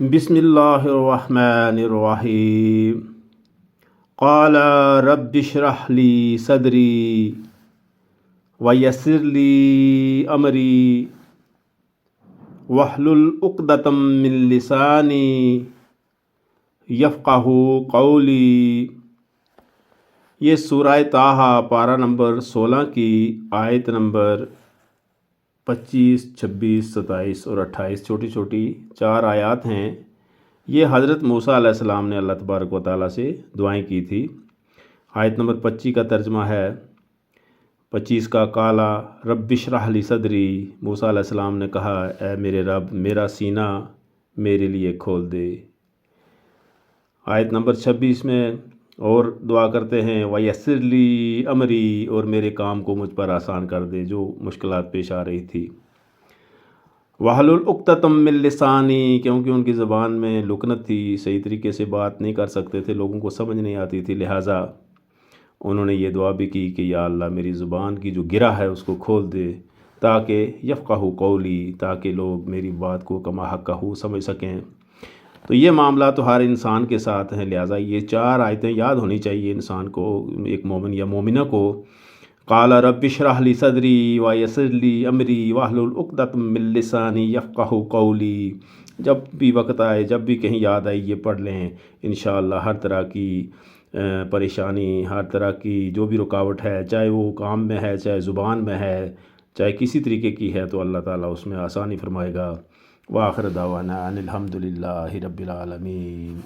بسم اللہ الرحمن الرحیم قال رب اشرح لی صدری ویسر لی امری واحلل عقدۃ من لسانی یفقہوا قولی۔ یہ سورہ طٰہٰ پارہ نمبر 16 کی آیت نمبر 25، 26، 27 اور 28 چھوٹی چھوٹی 4 آیات ہیں۔ یہ حضرت موسیٰ علیہ السلام نے اللہ تبارک و تعالیٰ سے دعائیں کی تھی۔ آیت نمبر 25 کا ترجمہ ہے، 25 کا قالا رب اشرح لی صدری، موسیٰ علیہ السلام نے کہا اے میرے رب میرا سینہ میرے لیے کھول دے۔ آیت نمبر 26 میں اور دعا کرتے ہیں ویسر لی امری، اور میرے کام کو مجھ پر آسان کر دے جو مشکلات پیش آ رہی تھی۔ واحلل عقدۃ من لسانی، کیونکہ ان کی زبان میں لکنت تھی، صحیح طریقے سے بات نہیں کر سکتے تھے، لوگوں کو سمجھ نہیں آتی تھی، لہٰذا انہوں نے یہ دعا بھی کی کہ یا اللہ میری زبان کی جو گرہ ہے اس کو کھول دے تاکہ یفقہوا قولی، تاکہ لوگ میری بات کو کما حقہ سمجھ سکیں۔ تو یہ معاملہ تو ہر انسان کے ساتھ ہیں، لہٰذا یہ 4 آیتیں یاد ہونی چاہیے انسان کو، ایک مومن یا مومنہ کو۔ قال رب اشرح لی صدری ویسر لی امری واحلل عقدۃ من لسانی یفقہوا قولی۔ جب بھی وقت آئے، جب بھی کہیں یاد آئی یہ پڑھ لیں، انشاءاللہ ہر طرح کی پریشانی، ہر طرح کی جو بھی رکاوٹ ہے، چاہے وہ کام میں ہے، چاہے زبان میں ہے، چاہے کسی طریقے کی ہے، تو اللہ تعالیٰ اس میں آسانی فرمائے گا۔ وآخر دعوانا ان الحمد للہ رب العالمین۔